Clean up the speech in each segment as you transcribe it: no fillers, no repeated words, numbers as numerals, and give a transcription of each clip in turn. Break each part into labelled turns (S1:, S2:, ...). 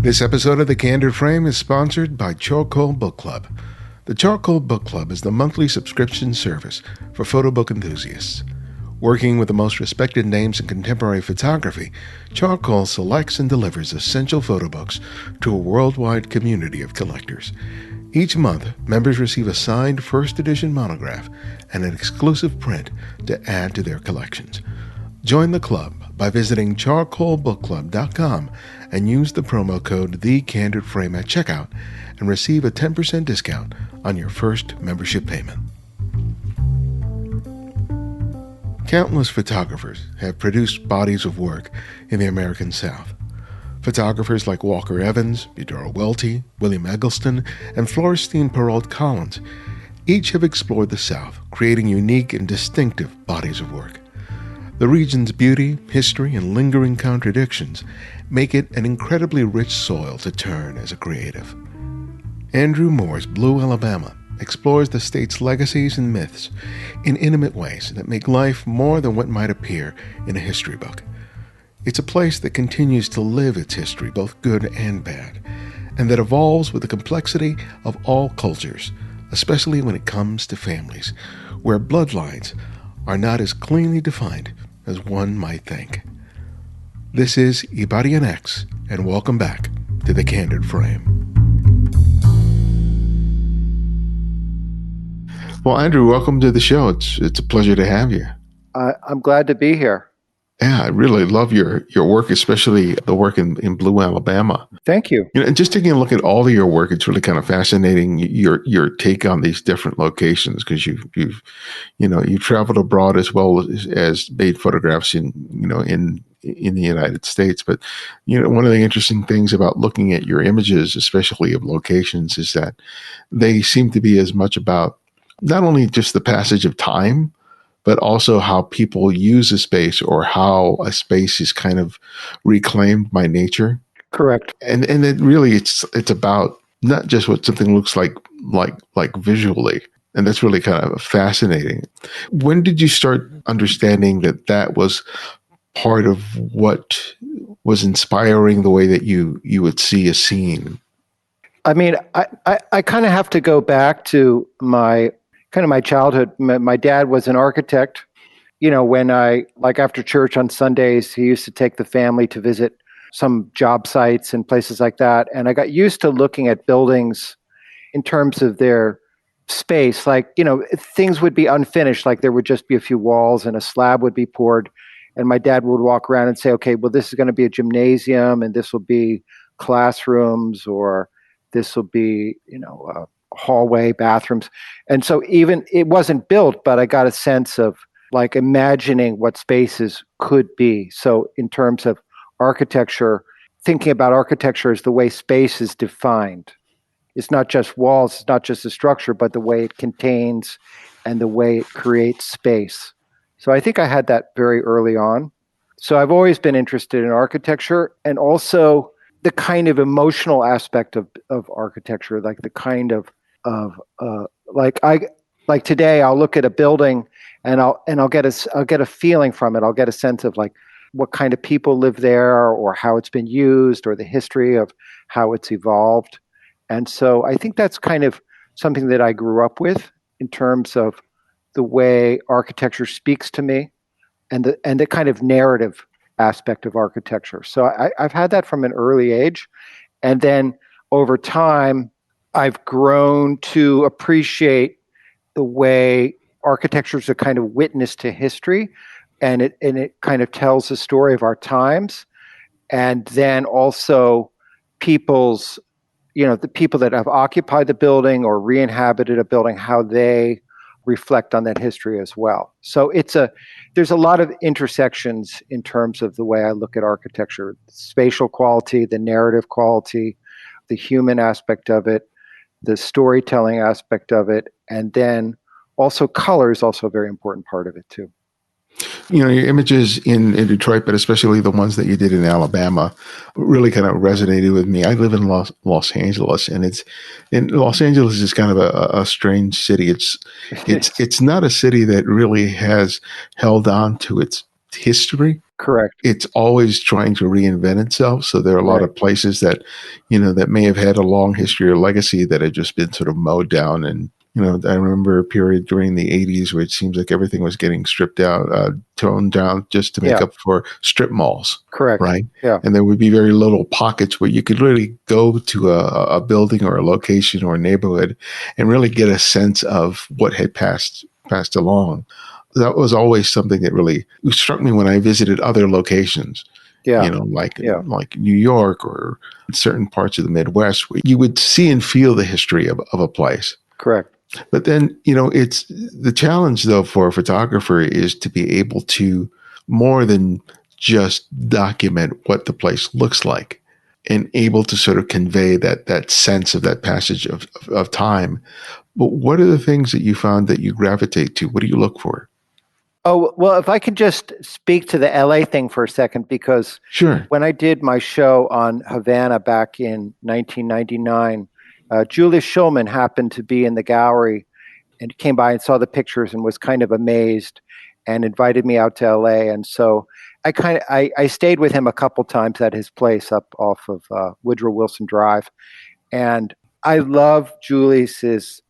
S1: This episode of The Candid Frame is sponsored by Charcoal Book Club. The Charcoal Book Club is the monthly subscription service for photo book enthusiasts. Working with the most respected names in contemporary photography, Charcoal selects and delivers essential photo books to a worldwide community of collectors. Each month, members receive a signed first edition monograph and an exclusive print to add to their collections. Join the club by visiting charcoalbookclub.com and use the promo code TheCandidFrame at checkout and receive a 10% discount on your first membership payment. Countless photographers have produced bodies of work in the American South. Photographers like Walker Evans, Eudora Welty, William Eggleston, and Florentine Perrault Collins each have explored the South, creating unique and distinctive bodies of work. The region's beauty, history, and lingering contradictions make it an incredibly rich soil to turn as a creative. Andrew Moore's Blue Alabama explores the state's legacies and myths in intimate ways that make life more than what might appear in a history book. It's a place that continues to live its history, both good and bad, and that evolves with the complexity of all cultures, especially when it comes to families, where bloodlines are not as cleanly defined as one might think. This is Ibarian X, and welcome back to The Candid Frame. Well, Andrew, welcome to the show. It's a pleasure to have you.
S2: I'm glad to be here.
S1: Yeah, I really love your work, especially the work in Blue Alabama.
S2: Thank you.
S1: And just taking a look at all of your work, it's really kind of fascinating your take on these different locations, because you've traveled abroad as well as made photographs in the United States. But one of the interesting things about looking at your images, especially of locations, is that they seem to be as much about not only just the passage of time, but also how people use a space or how a space is kind of reclaimed by nature.
S2: Correct.
S1: And it really it's about not just what something looks like visually. And that's really kind of fascinating. When did you start understanding that was part of what was inspiring the way that you would see a scene?
S2: I mean, I kind of have to go back to my childhood. My dad was an architect. When after church on Sundays, he used to take the family to visit some job sites and places like that. And I got used to looking at buildings in terms of their space. Things would be unfinished, like there would just be a few walls and a slab would be poured. And my dad would walk around and say, okay, well, this is going to be a gymnasium and this will be classrooms, or this will be, hallway, bathrooms. And so even it wasn't built, but I got a sense of imagining what spaces could be. So in terms of architecture, thinking about architecture as the way space is defined. It's not just walls, it's not just the structure, but the way it contains and the way it creates space. So I think I had that very early on. So I've always been interested in architecture, and also the kind of emotional aspect of architecture, like the kind of today I'll look at a building and I'll get a feeling from it. I'll get a sense of what kind of people live there, or how it's been used, or the history of how it's evolved. And so I think that's kind of something that I grew up with in terms of the way architecture speaks to me, and the kind of narrative aspect of architecture. So I've had that from an early age. And then over time, I've grown to appreciate the way architecture is a kind of witness to history, and it kind of tells the story of our times. And then also people's, the people that have occupied the building or re-inhabited a building, how they reflect on that history as well. So there's a lot of intersections in terms of the way I look at architecture: the spatial quality, the narrative quality, the human aspect of it, the storytelling aspect of it, and then also color is also a very important part of it too.
S1: Your images in Detroit, but especially the ones that you did in Alabama, really kind of resonated with me. I live in Los Angeles, and Los Angeles is kind of a strange city. It's not a city that really has held on to its history.
S2: Correct.
S1: It's always trying to reinvent itself. So there are a lot of places that, that may have had a long history or legacy that had just been sort of mowed down. And, I remember a period during the 80s where it seems like everything was getting stripped out, toned down just to make up for strip malls.
S2: Correct.
S1: Right.
S2: Yeah.
S1: And there would be very little pockets where you could really go to a building or a location or a neighborhood and really get a sense of what had passed along. That was always something that really struck me when I visited other locations.
S2: Yeah.
S1: Like New York or certain parts of the Midwest, where you would see and feel the history of a place.
S2: Correct.
S1: But then, it's the challenge, though, for a photographer is to be able to more than just document what the place looks like and able to sort of convey that sense of that passage of time. But what are the things that you found that you gravitate to? What do you look for?
S2: Oh, well, if I could just speak to the LA thing for a second, because
S1: Sure.
S2: When I did my show on Havana back in 1999, Julius Schulman happened to be in the gallery and came by and saw the pictures and was kind of amazed and invited me out to LA. And so I stayed with him a couple times at his place up off of Woodrow Wilson Drive. And I love Julius's.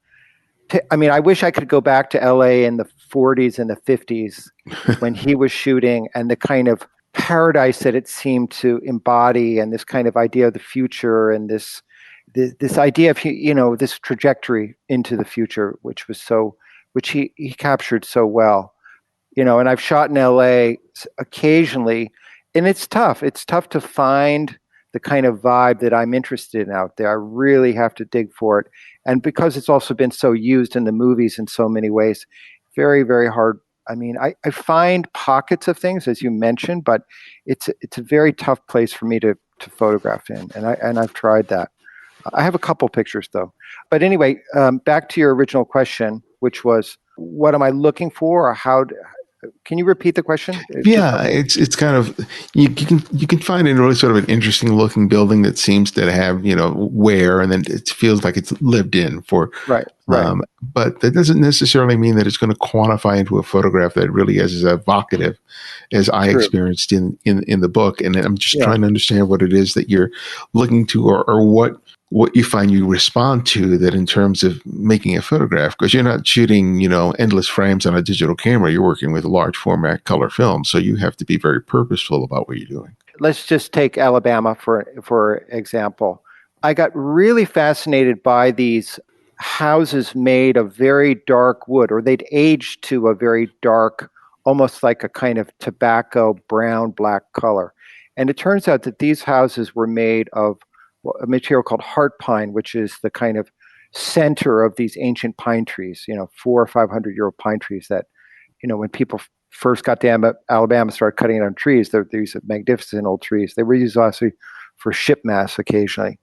S2: I wish I could go back to LA in the 40s and the 50s when he was shooting, and the kind of paradise that it seemed to embody, and this kind of idea of the future, and this idea of this trajectory into the future, which he captured so well. And I've shot in LA occasionally, and it's tough. It's tough to find the kind of vibe that I'm interested in out there. I really have to dig for it. And because it's also been so used in the movies in so many ways, very, very hard. I find pockets of things, as you mentioned, but it's a very tough place for me to photograph in. And I've tried that. I have a couple pictures though. But anyway, back to your original question, which was, what am I looking for, or can you repeat the question?
S1: Yeah, it's kind of you can find a really sort of an interesting looking building that seems to have wear, and then it feels like it's lived in for
S2: right.
S1: But that doesn't necessarily mean that it's going to quantify into a photograph that really is as evocative as I experienced in the book. And I'm just trying to understand what it is that you're looking to, or what you find you respond to that in terms of making a photograph, because you're not shooting, endless frames on a digital camera. You're working with large format color film. So you have to be very purposeful about what you're doing.
S2: Let's just take Alabama for example. I got really fascinated by these houses made of very dark wood, or they'd aged to a very dark, almost like a kind of tobacco brown black color. And it turns out that these houses were made of a material called heart pine, which is the kind of center of these ancient pine trees, 400 or 500-year-old pine trees that, when people first got to Alabama, started cutting down trees. They're these magnificent old trees. They were used also for ship masts occasionally.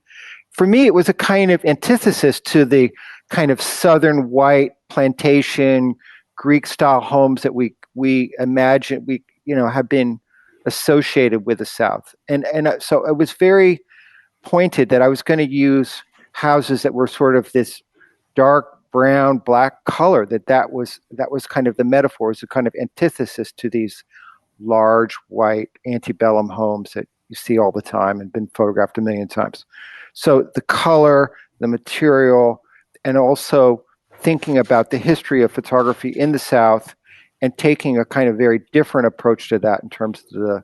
S2: For me, it was a kind of antithesis to the kind of southern white plantation Greek-style homes that we imagine have been associated with the South, and so it was very pointed that I was going to use houses that were sort of this dark brown black color. That was kind of the metaphor, was a kind of antithesis to these large white antebellum homes that you see all the time and been photographed a million times. So the color, the material, and also thinking about the history of photography in the South and taking a kind of very different approach to that in terms of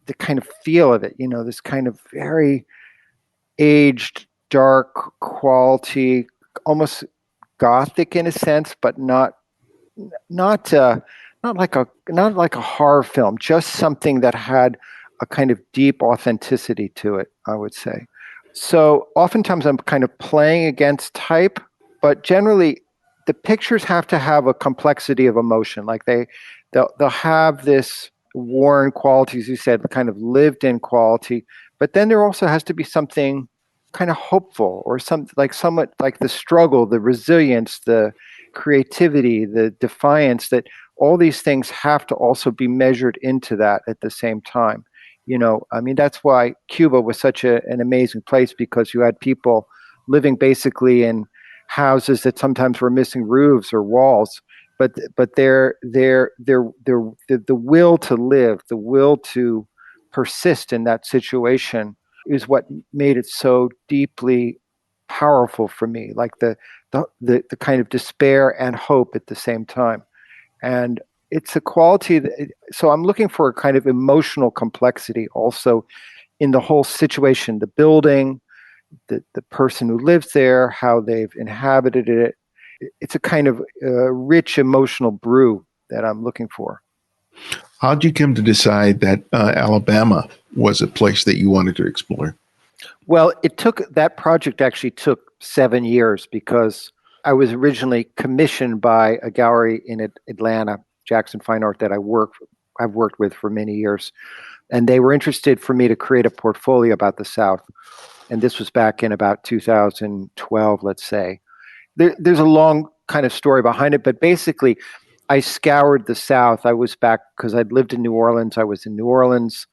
S2: the kind of feel of it, this kind of very aged, dark quality, almost gothic in a sense, but not like a horror film, just something that had a kind of deep authenticity to it, I would say. So oftentimes I'm kind of playing against type, but generally the pictures have to have a complexity of emotion. Like they'll have this worn quality, as you said, kind of lived in quality, but then there also has to be something kind of hopeful, or somewhat like the struggle, the resilience, the creativity, the defiance, that all these things have to also be measured into that at the same time. That's why Cuba was such an amazing place, because you had people living basically in houses that sometimes were missing roofs or walls, but the will to live, the will to persist in that situation is what made it so deeply powerful for me. Like the kind of despair and hope at the same time. And it's a quality so I'm looking for a kind of emotional complexity also in the whole situation, the building, the person who lives there, how they've inhabited it. It's a kind of rich emotional brew that I'm looking for.
S1: How did you come to decide that Alabama was a place that you wanted to explore?
S2: Well, that project actually took 7 years because I was originally commissioned by a gallery in Atlanta, Jackson Fine Art, that I've worked with for many years. And they were interested for me to create a portfolio about the South. And this was back in about 2012, let's say. There's a long kind of story behind it, but basically, I scoured the South. I was back because I'd lived in New Orleans. I was in New Orleans.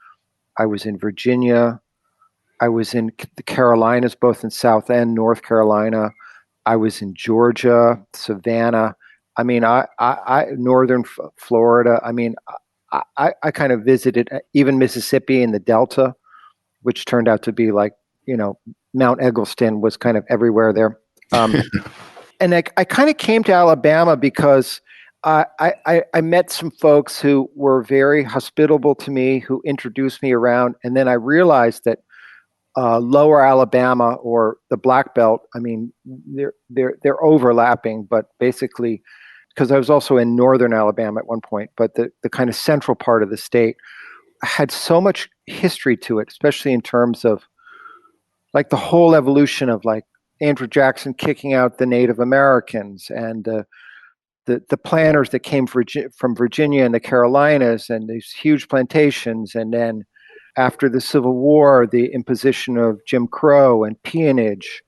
S2: I was in Virginia. I was in the Carolinas, both in South and North Carolina. I was in Georgia, Savannah. I mean, I northern Florida. I mean, I kind of visited even Mississippi and the Delta, which turned out to be like, Mount Eggleston was kind of everywhere there. And I kind of came to Alabama because I met some folks who were very hospitable to me, who introduced me around. And then I realized that lower Alabama or the Black Belt, I mean, they're overlapping, but basically, because I was also in northern Alabama at one point, but the kind of central part of the state had so much history to it, especially in terms of like the whole evolution of like Andrew Jackson kicking out the Native Americans and the planters that came from Virginia and the Carolinas and these huge plantations. And then after the Civil War, the imposition of Jim Crow and peonage.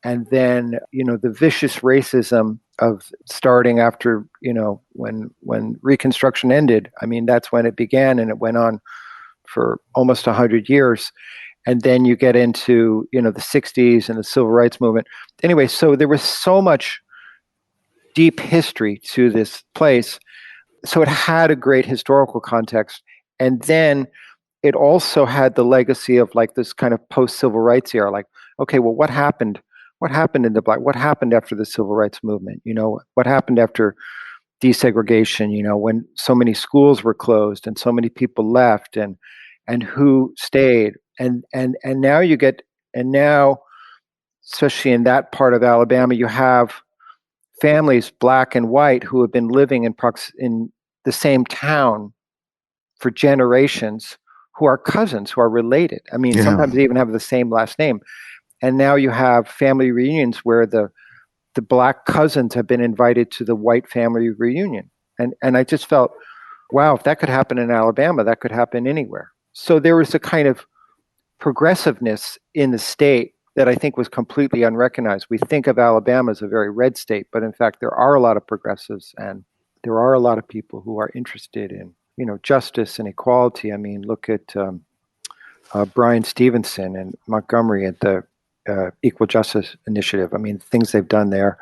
S2: And then, the vicious racism of starting after, when Reconstruction ended. I mean, that's when it began and it went on for almost 100 years. And then you get into, the 60s and the Civil Rights Movement. Anyway, so there was so much deep history to this place. So it had a great historical context. And then it also had the legacy of like this kind of post-civil rights era. Like, okay, well, what happened? What happened what happened after the Civil Rights Movement? What happened after desegregation, when so many schools were closed and so many people left and who stayed. And now, especially in that part of Alabama, you have families, black and white, who have been living in the same town for generations, who are cousins, who are related. I mean, sometimes they even have the same last name. And now you have family reunions where the black cousins have been invited to the white family reunion. And I just felt, wow, if that could happen in Alabama, that could happen anywhere. So there was a kind of progressiveness in the state that I think was completely unrecognized. We think of Alabama as a very red state, but in fact, there are a lot of progressives and there are a lot of people who are interested in, justice and equality. I mean, look at Brian Stevenson and Montgomery at the Equal Justice Initiative. I mean, things they've done there.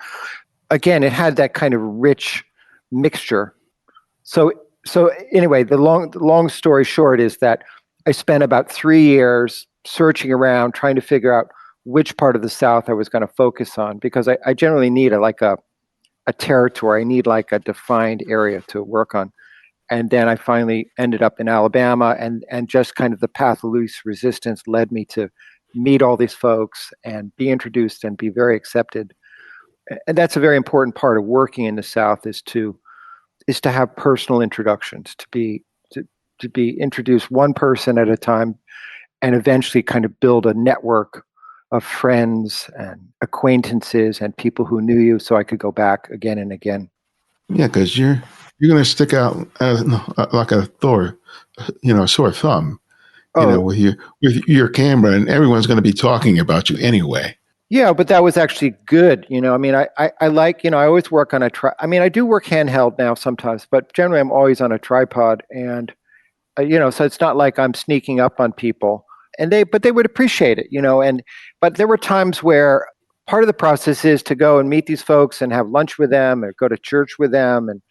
S2: Again, it had that kind of rich mixture. So anyway, the long story short is that I spent about 3 years searching around, trying to figure out which part of the South I was going to focus on, because I generally need a territory. I need like a defined area to work on. And then I finally ended up in Alabama, and just kind of the path of least resistance led me to meet all these folks and be introduced and be very accepted. And that's a very important part of working in the South is to have personal introductions, to be introduced one person at a time, and eventually kind of build a network of friends and acquaintances and people who knew you, so I could go back again and again.
S1: Yeah, because you're going to stick out as, like a sore thumb, with your camera, and everyone's going to be talking about you anyway.
S2: Yeah, but that was actually good. I mean, I like, I always work on I do work handheld now sometimes, but generally I'm always on a tripod, and so it's not like I'm sneaking up on people, but they would appreciate it, but there were times where part of the process is to go and meet these folks and have lunch with them or go to church with them and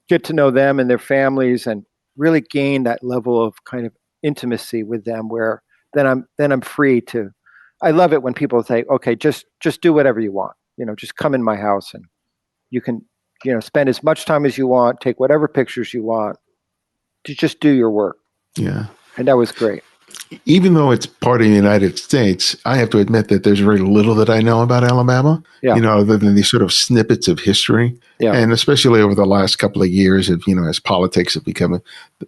S2: get to know them and their families and really gain that level of kind of intimacy with them where then I'm free to. I love it when people say, okay, just do whatever you want. Just come in my house and you can, spend as much time as you want, take whatever pictures you want, to just do your work.
S1: Yeah.
S2: And that was great.
S1: Even though it's part of the United States, I have to admit that there's very little that I know about Alabama,
S2: Yeah.
S1: Other than these sort of snippets of history.
S2: Yeah.
S1: And especially over the last couple of years, as politics have become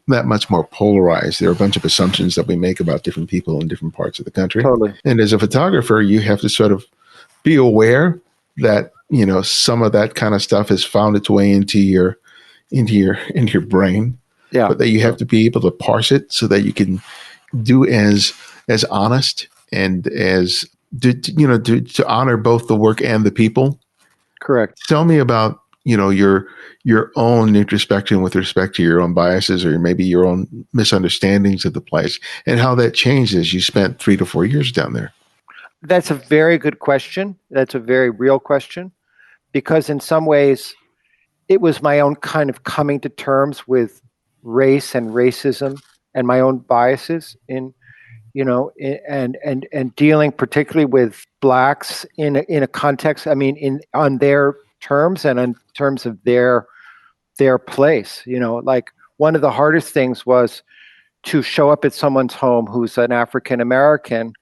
S1: that much more polarized, there are a bunch of assumptions that we make about different people in different parts of the country.
S2: Totally.
S1: And as a photographer, you have to sort of be aware that, some of that kind of stuff has found its way into your brain.
S2: Yeah.
S1: But that you have to be able to parse it so that you can do as honest and as to honor both the work and the people.
S2: Correct.
S1: Tell me about your own introspection with respect to your own biases or maybe your own misunderstandings of the place and how that changed as you spent 3 to 4 years down there.
S2: That's a very good question. That's a very real question, because in some ways it was my own kind of coming to terms with race and racism and my own biases and dealing particularly with blacks in a context. I mean, on their terms and in terms of their place. Like one of the hardest things was to show up at someone's home who's an African American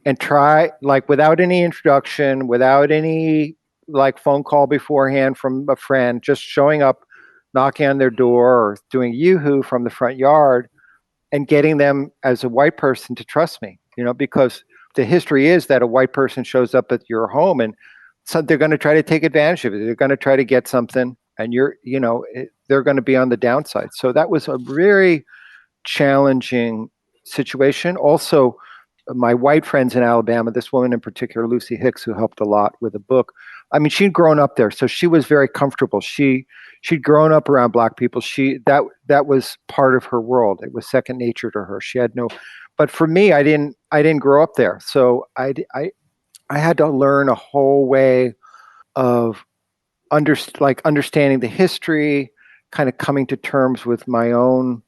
S2: and try, like, without any introduction, without any like phone call beforehand from a friend, just showing up, knocking on their door or doing yoo-hoo from the front yard and getting them as a white person to trust me, because the history is that a white person shows up at your home and so they're going to try to take advantage of it. They're going to try to get something and they're going to be on the downside. So that was a very challenging situation. Also, my white friends in Alabama, this woman in particular, Lucy Hicks, who helped a lot with the book. I mean, she'd grown up there, so she was very comfortable. She'd grown up around black people. That was part of her world. It was second nature to her. She had no, but for me, I didn't grow up there, so I had to learn a whole way of understanding the history, kind of coming to terms with my own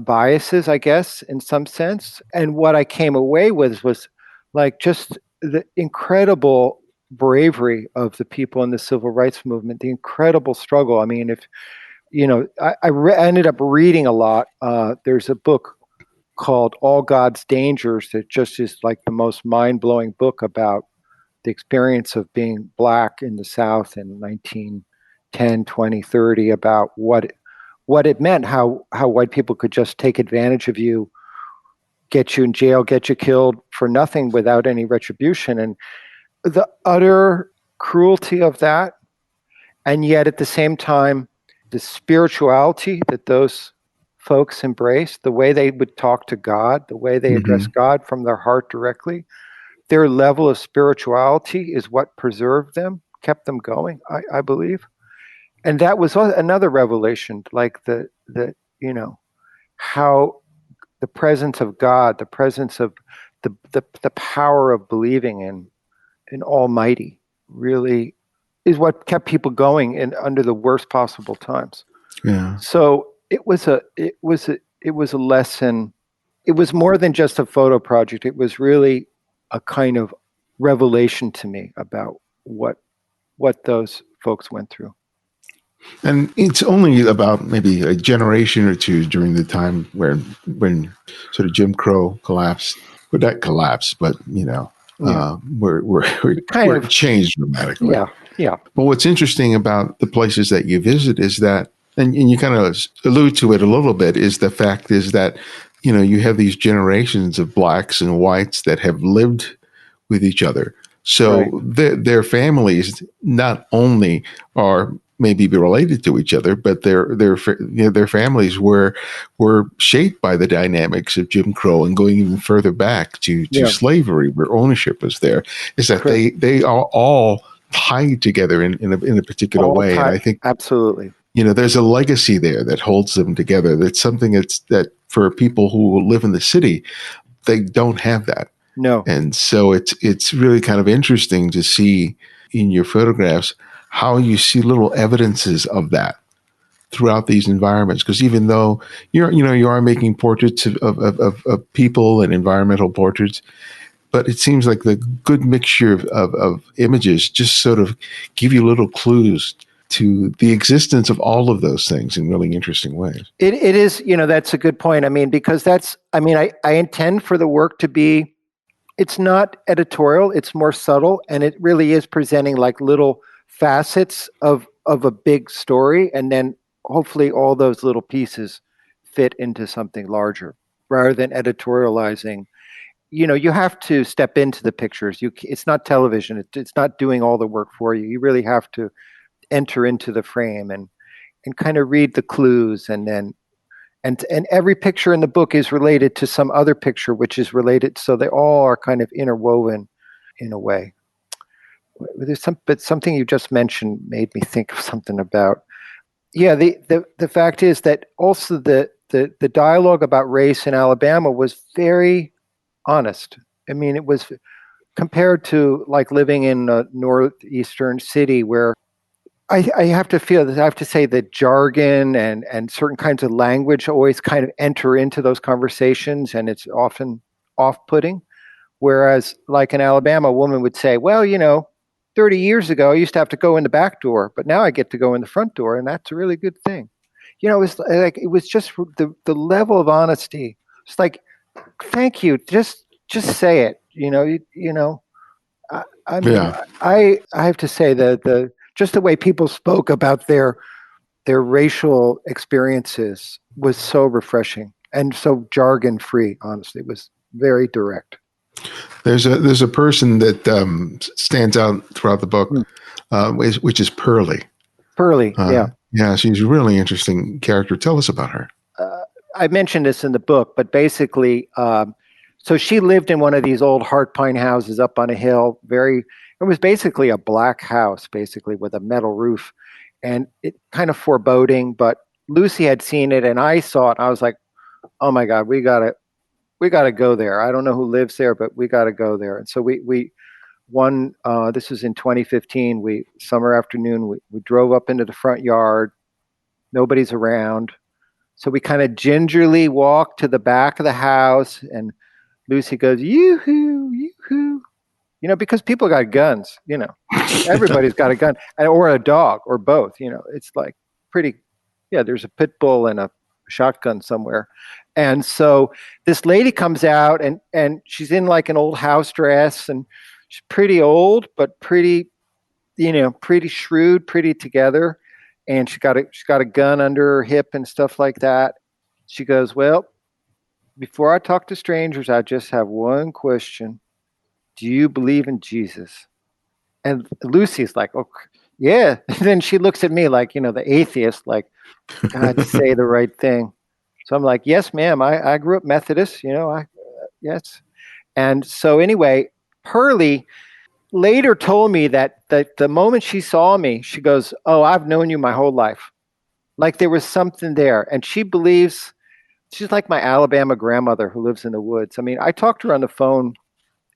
S2: biases, I guess, in some sense. And what I came away with was like just the incredible bravery of the people in the civil rights movement, the incredible struggle. I mean, I ended up reading a lot. There's a book called All God's Dangers that just is like the most mind-blowing book about the experience of being black in the South in 1910, 20, 30, about what it meant, how white people could just take advantage of you, get you in jail, get you killed for nothing without any retribution. And the utter cruelty of that. And yet at the same time, the spirituality that those folks embraced, the way they would talk to God, the way they address God from their heart directly, their level of spirituality is what preserved them, kept them going, I believe. And that was another revelation, like how the presence of God, the presence of the power of believing in Almighty really is what kept people going under the worst possible times.
S1: Yeah.
S2: So it was a lesson. It was more than just a photo project. It was really a kind of revelation to me about what those folks went through.
S1: And it's only about maybe a generation or two during the time when sort of Jim Crow collapsed. Well, not collapsed, but where it changed dramatically.
S2: Yeah.
S1: But what's interesting about the places that you visit is that, and you kind of allude to it a little bit, is the fact is that you have these generations of blacks and whites that have lived with each other. So their families not only are maybe be related to each other, but their families were shaped by the dynamics of Jim Crow and going even further back to slavery, where ownership was there. Is that they are all tied together in a particular way, and I think
S2: absolutely.
S1: There's a legacy there that holds them together. That's something that for people who live in the city, they don't have that.
S2: No.
S1: And so it's really kind of interesting to see in your photographs how you see little evidences of that throughout these environments. Because even though you are making portraits of people and environmental portraits, but it seems like the good mixture of images just sort of give you little clues to the existence of all of those things in really interesting ways.
S2: It is, that's a good point. I mean, because I intend for the work to be, it's not editorial, it's more subtle, and it really is presenting like little facets of a big story, and then hopefully all those little pieces fit into something larger rather than editorializing. You have to step into the pictures. It's not television. It's not doing all the work for you. You really have to enter into the frame and kind of read the clues, and then and every picture in the book is related to some other picture which is related, so they all are kind of interwoven in a way. But something you just mentioned made me think of something about, the fact is that also the dialogue about race in Alabama was very honest. I mean, it was compared to like living in a northeastern city where I have to feel that I have to say that jargon and certain kinds of language always kind of enter into those conversations, and it's often off-putting. Whereas, like in Alabama, a woman would say, well, 30 years ago, I used to have to go in the back door, but now I get to go in the front door, and that's a really good thing. It was just the level of honesty. It's like, thank you, just say it. I mean,
S1: Yeah.
S2: I have to say that just the way people spoke about their racial experiences was so refreshing and so jargon free. Honestly, it was very direct.
S1: There's a person that stands out throughout the book, which is Pearlie.
S2: Pearlie, yeah.
S1: Yeah, she's a really interesting character. Tell us about her.
S2: I mentioned this in the book, but basically, so she lived in one of these old heart pine houses up on a hill. It was basically a black house, basically with a metal roof, and it kind of foreboding. But Lucy had seen it, and I saw it. And I was like, "Oh my God, we gotta go there." I don't know who lives there, but we gotta go there. And so this was in 2015. Summer afternoon, we drove up into the front yard. Nobody's around. So we kind of gingerly walked to the back of the house, and Lucy goes, yoo-hoo, yoo-hoo. Because people got guns, everybody's got a gun or a dog or both, it's like pretty, there's a pit bull and a shotgun somewhere. And so this lady comes out and she's in like an old house dress, and she's pretty old, but pretty, pretty shrewd, pretty together. And she's got a gun under her hip and stuff like that. She goes, well, before I talk to strangers, I just have one question. Do you believe in Jesus? And Lucy's like, oh, yeah. And then she looks at me like, the atheist, like, God, say the right thing. So I'm like, yes, ma'am. I grew up Methodist, yes. And so anyway, Pearlie later told me that the moment she saw me, she goes, oh, I've known you my whole life. Like there was something there. And she believes, she's like my Alabama grandmother who lives in the woods. I mean, I talk to her on the phone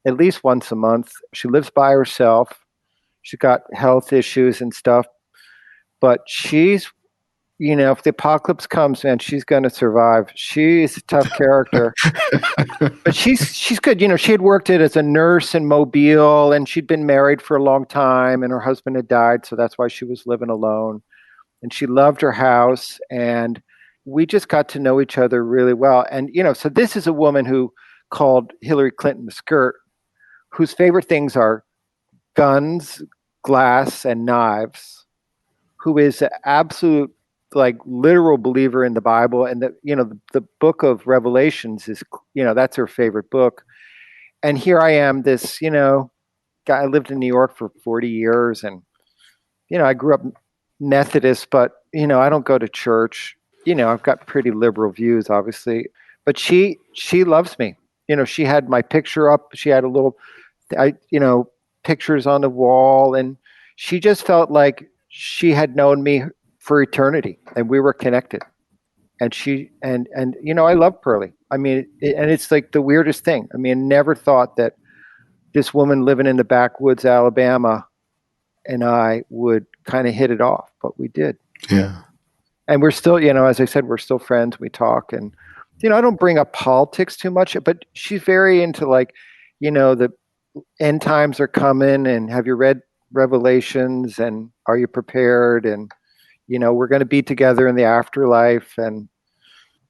S2: at least once a month. She lives by herself. She's got health issues and stuff. But she's, if the apocalypse comes, man, she's going to survive. She's a tough character. But she's good. She had worked as a nurse in Mobile, and she'd been married for a long time, and her husband had died, so that's why she was living alone. And she loved her house, and we just got to know each other really well. And, so this is a woman who called Hillary Clinton the skirt, whose favorite things are guns, glass, and knives, who is an absolute, like, literal believer in the Bible. And the book of Revelations is, that's her favorite book. And here I am, this, guy. I lived in New York for 40 years, and, I grew up Methodist, but, I don't go to church. I've got pretty liberal views, obviously, but she loves me. She had my picture up. She had a little, pictures on the wall, and she just felt like she had known me for eternity, and we were connected. And I love Pearlie. I mean, and it's like the weirdest thing. I mean, never thought that this woman living in the backwoods, Alabama, and I would kind of hit it off, but we did.
S1: Yeah.
S2: And we're still, as I said, we're still friends. We talk, and I don't bring up politics too much, but she's very into like, the end times are coming, and have you read Revelations, and are you prepared, and we're going to be together in the afterlife, and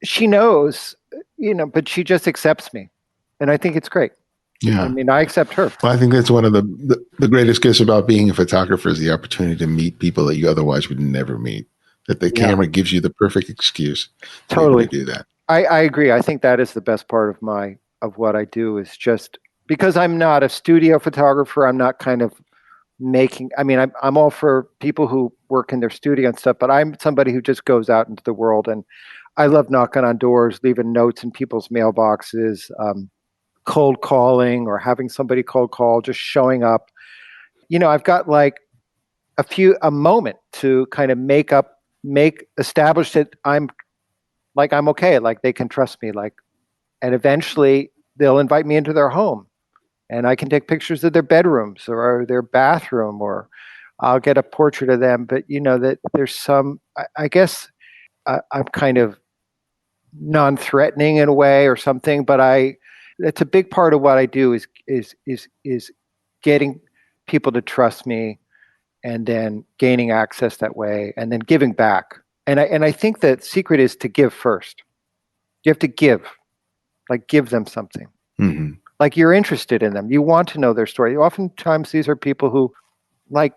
S2: she knows, but she just accepts me, and I think it's great.
S1: Yeah.
S2: I mean, I accept her.
S1: Well, I think that's one of the greatest gifts about being a photographer is the opportunity to meet people that you otherwise would never meet. That the camera gives you the perfect excuse to do that.
S2: I agree. I think that is the best part of what I do, is just because I'm not a studio photographer. I'm not kind of making. I mean, I'm all for people who work in their studio and stuff, but I'm somebody who just goes out into the world, and I love knocking on doors, leaving notes in people's mailboxes, cold calling, or having somebody cold call, just showing up. I've got like a moment to kind of establish that I'm okay, like they can trust me, and eventually they'll invite me into their home, and I can take pictures of their bedrooms or their bathroom, or I'll get a portrait of them. But that there's some, I guess, I'm kind of non-threatening in a way or something, but it's a big part of what I do is getting people to trust me, and then gaining access that way, and then giving back. And I think the secret is to give first. You have to give them something.
S1: Mm-hmm.
S2: Like you're interested in them. You want to know their story. Oftentimes these are people who, like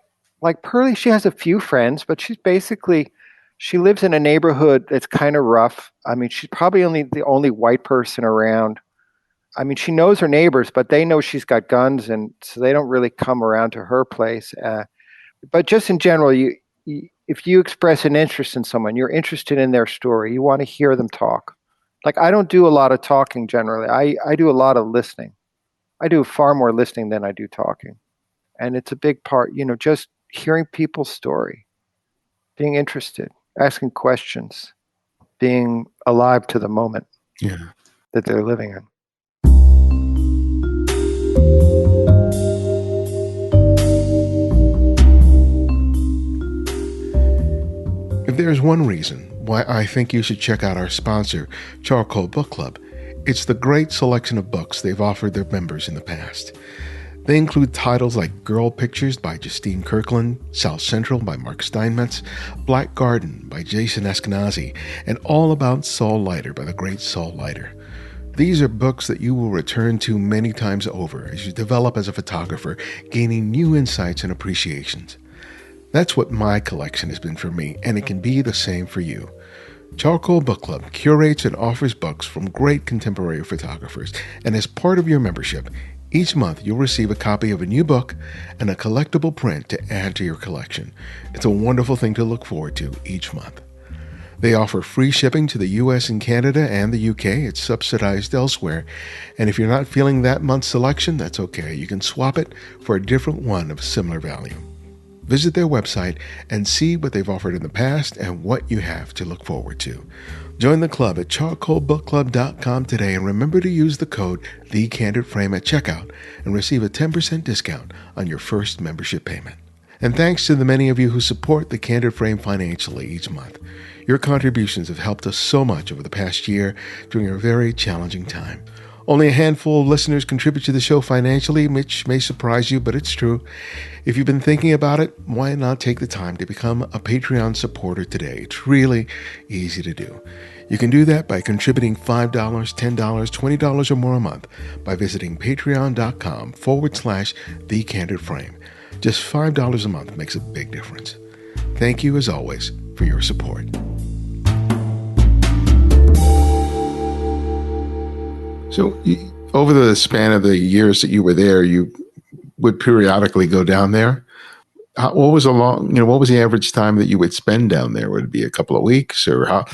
S2: Pearlie, she has a few friends, but she lives in a neighborhood that's kind of rough. I mean, she's probably the only white person around. I mean, she knows her neighbors, but they know she's got guns, and so they don't really come around to her place. But just in general, if you express an interest in someone, you're interested in their story. You want to hear them talk. Like, I don't do a lot of talking generally. I do a lot of listening. I do far more listening than I do talking. And it's a big part, just hearing people's story, being interested, asking questions, being alive to the moment that they're living in.
S1: If there's one reason why I think you should check out our sponsor, Charcoal Book Club, it's the great selection of books they've offered their members in the past. They include titles like Girl Pictures by Justine Kirkland, South Central by Mark Steinmetz, Black Garden by Jason Eskenazi, and All About Saul Leiter by the great Saul Leiter. These are books that you will return to many times over as you develop as a photographer, gaining new insights and appreciations. That's what my collection has been for me, and it can be the same for you. Charcoal Book Club curates and offers books from great contemporary photographers, and as part of your membership, each month you'll receive a copy of a new book and a collectible print to add to your collection. It's a wonderful thing to look forward to each month. They offer free shipping to the US and Canada and the UK. It's subsidized elsewhere. And if you're not feeling that month's selection, that's okay. You can swap it for a different one of similar value. Visit their website and see what they've offered in the past and what you have to look forward to. Join the club at charcoalbookclub.com today, and remember to use the code TheCandidFrame at checkout and receive a 10% discount on your first membership payment. And thanks to the many of you who support The Candid Frame financially each month. Your contributions have helped us so much over the past year during a very challenging time. Only a handful of listeners contribute to the show financially, which may surprise you, but it's true. If you've been thinking about it, why not take the time to become a Patreon supporter today? It's really easy to do. You can do that by contributing $5, $10, $20 or more a month by visiting patreon.com/TheCandidFrame. Just $5 a month makes a big difference. Thank you, as always, for your support. So, over the span of the years that you were there, you would periodically go down there. What was the average time that you would spend down there? Would it be a couple of weeks, or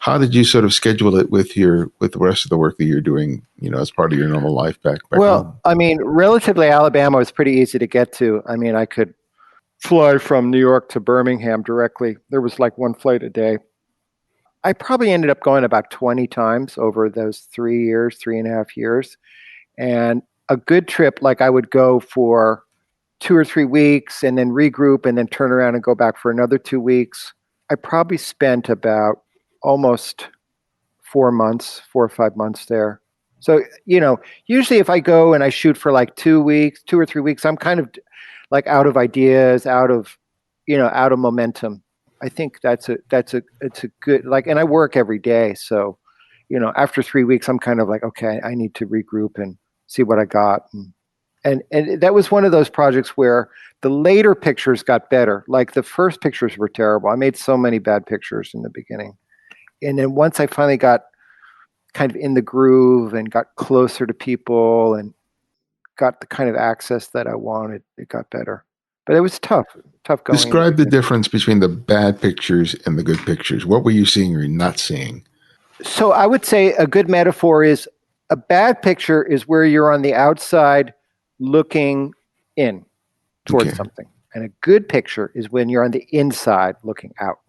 S1: how did you sort of schedule it with the rest of the work that you're doing, as part of your normal life back home?
S2: I mean, relatively, Alabama was pretty easy to get to. I mean, I could fly from New York to Birmingham directly. There was like one flight a day. I probably ended up going about 20 times over those 3 years, 3.5 years. And a good trip, like I would go for 2 or 3 weeks and then regroup and then turn around and go back for another 2 weeks. I probably spent about almost 4 months, 4 or 5 months there. So, usually if I go and I shoot for like 2 weeks, 2 or 3 weeks, I'm kind of like out of ideas, out of momentum. I think it's a good, like, and I work every day. So, after 3 weeks, I'm kind of like, okay, I need to regroup and see what I got. And that was one of those projects where the later pictures got better. Like the first pictures were terrible. I made so many bad pictures in the beginning. And then once I finally got kind of in the groove and got closer to people and got the kind of access that I wanted, it got better. But it was tough going.
S1: Describe the difference between the bad pictures and the good pictures. What were you seeing or not seeing?
S2: So I would say a good metaphor is a bad picture is where you're on the outside looking in towards something. And a good picture is when you're on the inside looking out.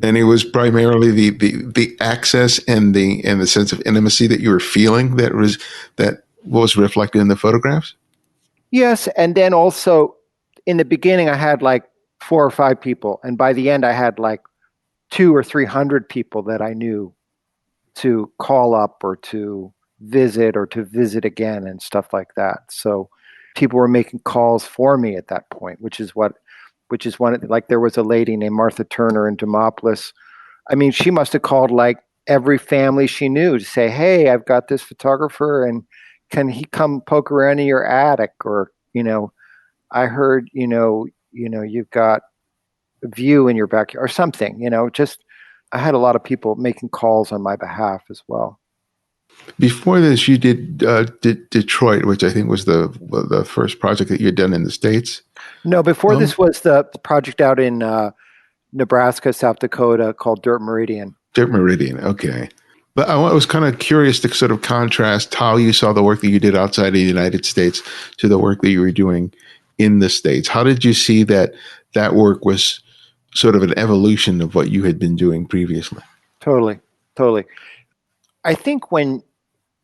S1: And it was primarily the access and the sense of intimacy that you were feeling that was reflected in the photographs?
S2: Yes, and then also in the beginning I had like 4 or 5 people, and by the end I had like 200 or 300 people that I knew to call up or to visit again and stuff like that. So people were making calls for me at that point, which is one, like there was a lady named Martha Turner in Demopolis. I mean, she must have called like every family she knew to say, hey, I've got this photographer and can he come poke around in your attic? Or, I heard, you've got a view in your backyard or something, just I had a lot of people making calls on my behalf as well.
S1: Before this, you did Detroit, which I think was the first project that you had done in the States.
S2: No, before this was the project out in Nebraska, South Dakota called Dirt Meridian.
S1: Dirt Meridian, okay. But I was kind of curious to sort of contrast how you saw the work that you did outside of the United States to the work that you were doing in the States. How did you see that work was sort of an evolution of what you had been doing previously?
S2: Totally. I think when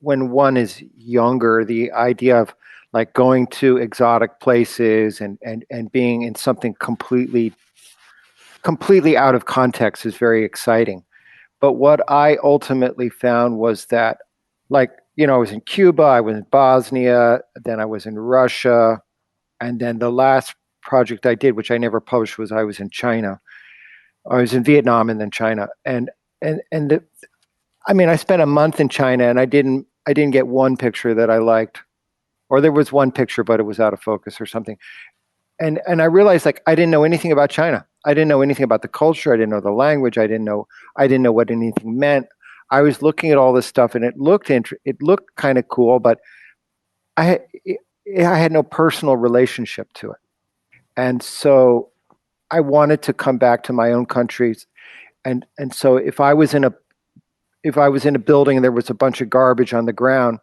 S2: one is younger, the idea of like going to exotic places and being in something completely out of context is very exciting. But what I ultimately found was that, like, I was in Cuba, I was in Bosnia, then I was in Russia, and then the last project I did, which I never published, was I was in China. I was in Vietnam and then China. I spent a month in China and I didn't get one picture that I liked, or there was one picture, but it was out of focus or something. And I realized, like, I didn't know anything about China. I didn't know anything about the culture. I didn't know the language. I didn't know what anything meant. I was looking at all this stuff and it looked kind of cool, but I had no personal relationship to it. And so I wanted to come back to my own countries. And so if I was in a building and there was a bunch of garbage on the ground,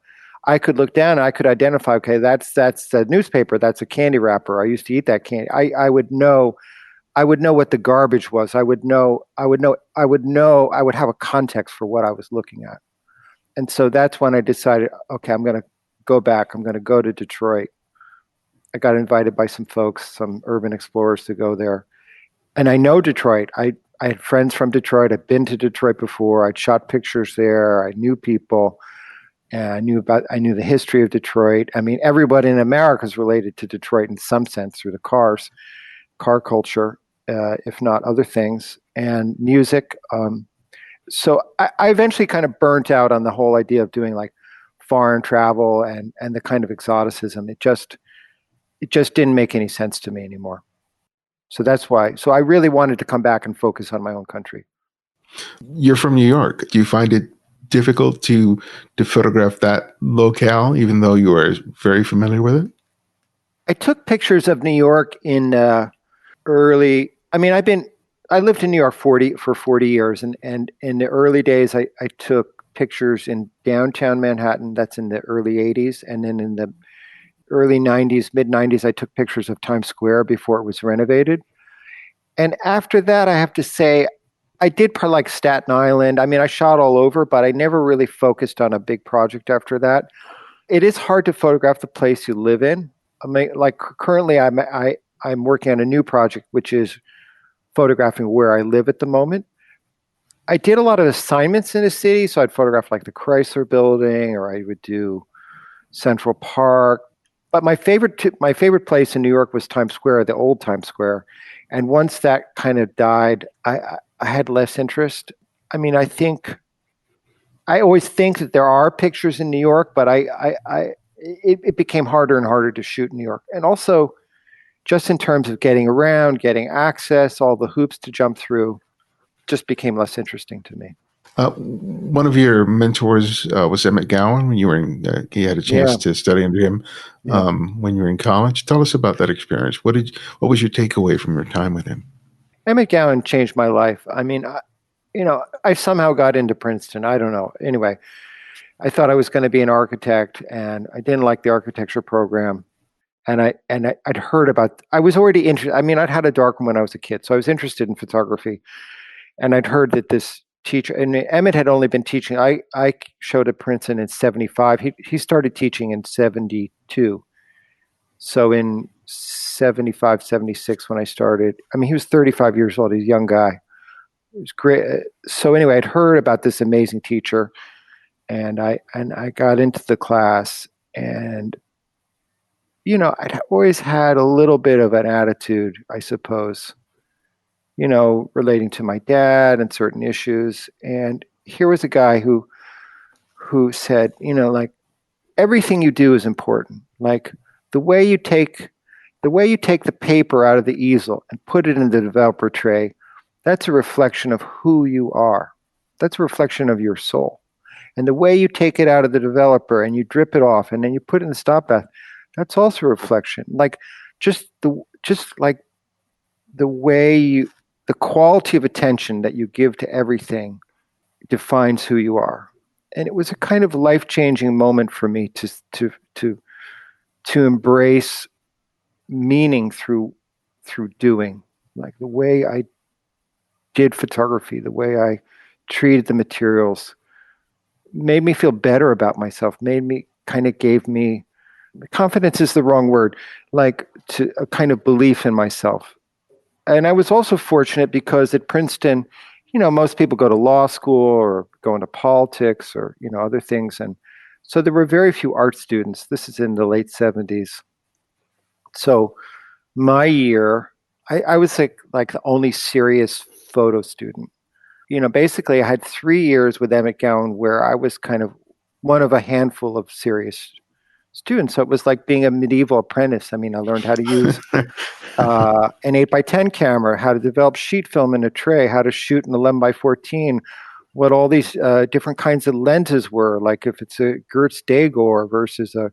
S2: I could look down and I could identify, okay, that's the newspaper, that's a candy wrapper. I used to eat that candy. I would know what the garbage was. I would have a context for what I was looking at. And so that's when I decided, okay, I'm going to go back. I'm going to go to Detroit. I got invited by some folks, some urban explorers, to go there. And I know Detroit. I had friends from Detroit. I'd been to Detroit before. I'd shot pictures there. I knew people. And I knew the history of Detroit. I mean, everybody in America is related to Detroit in some sense through the car culture, if not other things, and music. So I eventually kind of burnt out on the whole idea of doing like foreign travel and the kind of exoticism. It just didn't make any sense to me anymore. So that's why. So I really wanted to come back and focus on my own country.
S1: You're from New York. Do you find it difficult to photograph that locale, even though you are very familiar with it?
S2: I took pictures of New York in early. I mean, I lived in New York for 40 years, and in the early days, I took pictures in downtown Manhattan. That's in the early 80s, and then in the early 90s, mid 90s, I took pictures of Times Square before it was renovated. And after that, I have to say, I did probably like Staten Island. I mean, I shot all over, but I never really focused on a big project after that. It is hard to photograph the place you live in. I mean, like currently, I'm working on a new project, which is photographing where I live at the moment. I did a lot of assignments in the city, so I'd photograph like the Chrysler Building, or I would do Central Park. But my favorite place in New York was Times Square, the old Times Square. And once that kind of died, I had less interest. I mean, I always think that there are pictures in New York, but it became harder and harder to shoot in New York. And also, just in terms of getting around, getting access, all the hoops to jump through, just became less interesting to me.
S1: One of your mentors was Emmett Gowan. When you were he had a chance
S2: Yeah,
S1: to study under him
S2: yeah.
S1: when you were in college. Tell us about that experience. What was your takeaway from your time with him?
S2: Emmett Gowan changed my life. I mean, I somehow got into Princeton. I don't know. Anyway, I thought I was going to be an architect, and I didn't like the architecture program. I'd heard about. I was already interested. I mean, I'd had a darkroom when I was a kid, so I was interested in photography. And I'd heard that this teacher, and Emmett had only been teaching. I showed at Princeton in '75. He started teaching in '72. So in '75, '76, when I started, I mean, he was 35 years old. He's a young guy. It was great. So anyway, I'd heard about this amazing teacher, and I got into the class, and I'd always had a little bit of an attitude, I suppose, relating to my dad and certain issues. And here was a guy who said, like, everything you do is important. Like the way you take the paper out of the easel and put it in the developer tray, that's a reflection of who you are. That's a reflection of your soul. And the way you take it out of the developer and you drip it off and then you put it in the stop bath, that's also a reflection. Like like the way the quality of attention that you give to everything defines who you are. And it was a kind of life-changing moment for me to embrace meaning through doing. Like the way I did photography, the way I treated the materials made me feel better about myself, gave me confidence is the wrong word, like to a kind of belief in myself. And I was also fortunate because at Princeton, most people go to law school or go into politics or, other things. And so there were very few art students. This is in the late 70s. So my year, I was like the only serious photo student. Basically I had 3 years with Emmett Gowan where I was kind of one of a handful of serious students. So it was like being a medieval apprentice. I mean, I learned how to use an 8x10 camera, how to develop sheet film in a tray, how to shoot an 11x14, what all these different kinds of lenses were, like if it's a Gertz Dagor versus a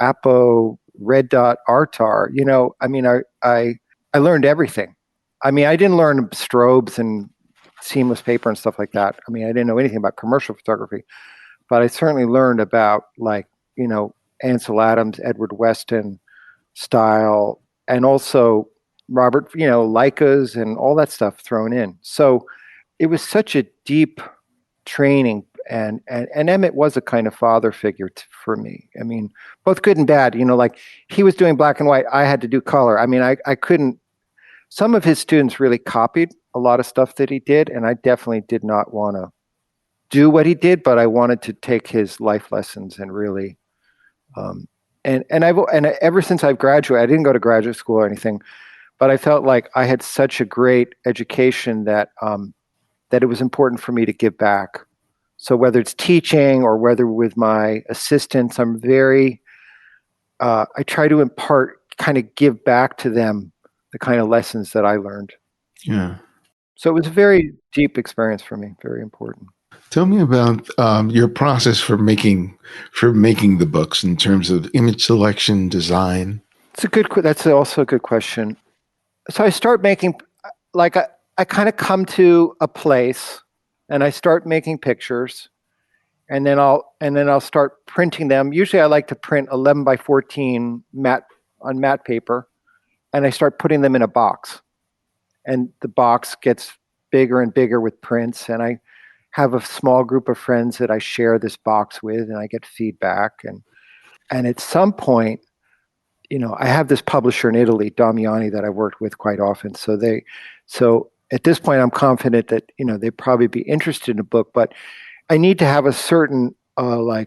S2: Apo red dot Artar. I mean, I learned everything. I mean, I didn't learn strobes and seamless paper and stuff like that. I mean, I didn't know anything about commercial photography, but I certainly learned about Ansel Adams, Edward Weston style, and also Robert, Leicas and all that stuff thrown in. So it was such a deep training, and Emmett was a kind of father figure for me. I mean, both good and bad. Like he was doing black and white, I had to do color. I mean, I couldn't. Some of his students really copied a lot of stuff that he did, and I definitely did not want to do what he did, but I wanted to take his life lessons and really. And ever since I've graduated, I didn't go to graduate school or anything, but I felt like I had such a great education that it was important for me to give back. So whether it's teaching or whether with my assistants, I try to impart, kind of give back to them the kind of lessons that I learned.
S1: Yeah.
S2: So it was a very deep experience for me, very important.
S1: Tell me about your process for making the books in terms of image selection, design.
S2: That's also a good question. So I start making, like I kind of come to a place, and I start making pictures, and then I'll start printing them. Usually, I like to print 11x14 matte paper, and I start putting them in a box, and the box gets bigger and bigger with prints, and I have a small group of friends that I share this box with, and I get feedback. And at some point, I have this publisher in Italy, Damiani, that I worked with quite often. So at this point, I'm confident that they'd probably be interested in a book, but I need to have a certain I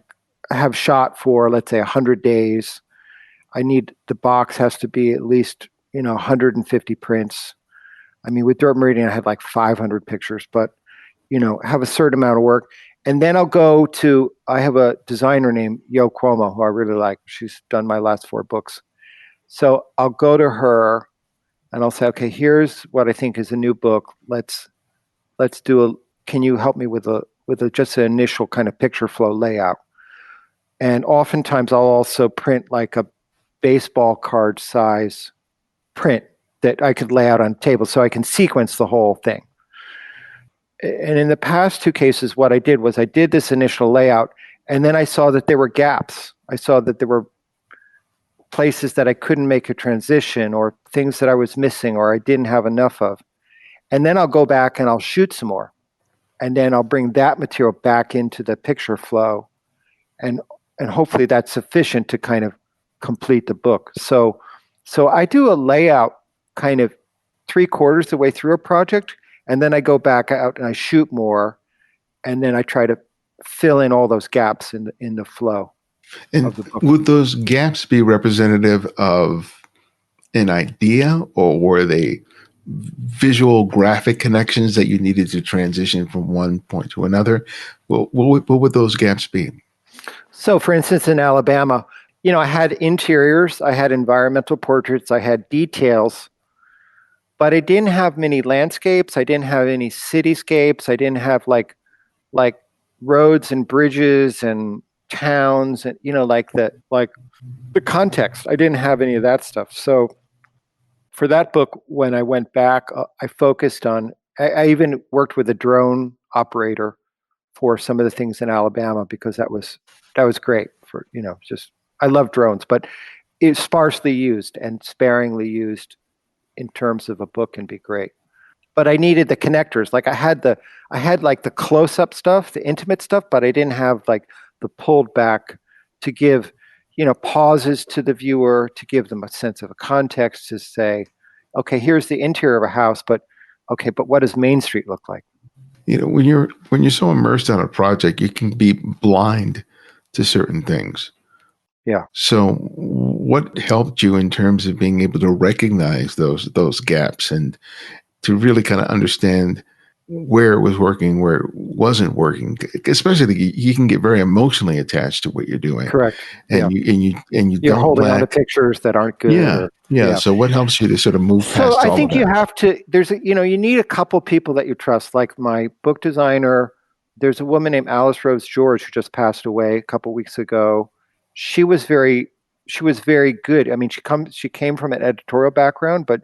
S2: have shot for, let's say, 100 days. The box has to be at least 150 prints. I mean, with Dirt Meridian, I had like 500 pictures, but have a certain amount of work. And then I have a designer named Yo Cuomo, who I really like. She's done my last 4 books. So I'll go to her and I'll say, okay, here's what I think is a new book. Let's can you help me with just an initial kind of picture flow layout? And oftentimes I'll also print like a baseball card size print that I could lay out on table so I can sequence the whole thing. And in the past 2 cases, what I did was I did this initial layout, and then I saw that there were gaps. I saw that there were places that I couldn't make a transition, or things that I was missing or I didn't have enough of. And then I'll go back and I'll shoot some more. And then I'll bring that material back into the picture flow. And hopefully that's sufficient to kind of complete the book. So I do a layout kind of 3/4 the way through a project, and then I go back out and I shoot more, and then I try to fill in all those gaps in the flow.
S1: And would those gaps be representative of an idea, or were they visual graphic connections that you needed to transition from one point to another? What would those gaps be?
S2: So, for instance, in Alabama, I had interiors, I had environmental portraits, I had details, but I didn't have many landscapes. I didn't have any cityscapes. I didn't have like roads and bridges and towns and the context. I didn't have any of that stuff. So for that book, when I went back, I focused on. I even worked with a drone operator for some of the things in Alabama, because that was great for just. I love drones, but it's sparsely used and sparingly used in terms of a book can be great. But I needed the connectors. Like I had like the close-up stuff, the intimate stuff, but I didn't have like the pulled back to give, pauses to the viewer, to give them a sense of a context, to say, okay, here's the interior of a house, but what does Main Street look like?
S1: When you're so immersed on a project, you can be blind to certain things.
S2: Yeah.
S1: So what helped you in terms of being able to recognize those gaps and to really kind of understand where it was working, where it wasn't working? Especially you can get very emotionally attached to what you're doing.
S2: Correct.
S1: And you're
S2: don't holding on to pictures that aren't good.
S1: Yeah. So what helps you to sort of move past all of that?
S2: So I think you have to, you need a couple people that you trust, like my book designer. There's a woman named Alice Rose George who just passed away a couple weeks ago. She was very good. I mean, she came from an editorial background, but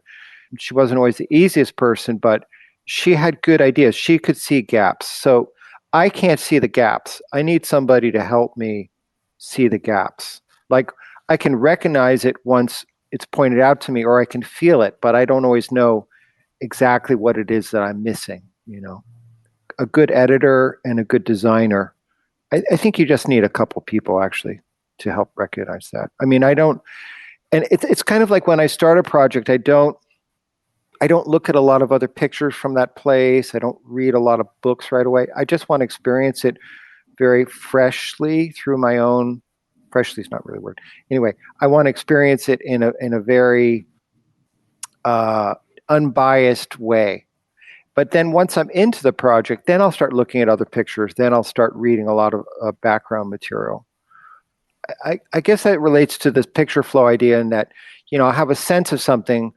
S2: she wasn't always the easiest person, but she had good ideas. She could see gaps. So I can't see the gaps. I need somebody to help me see the gaps. Like I can recognize it once it's pointed out to me, or I can feel it, but I don't always know exactly what it is that I'm missing. A good editor and a good designer. I think you just need a couple people actually to help recognize that. I mean, and it's kind of like when I start a project, I don't look at a lot of other pictures from that place. I don't read a lot of books right away. I just want to experience it very freshly through my own. Freshly is not really a word. Anyway, I want to experience it in a very unbiased way. But then once I'm into the project, then I'll start looking at other pictures. Then I'll start reading a lot of background material. I guess that relates to this picture flow idea, in that, I have a sense of something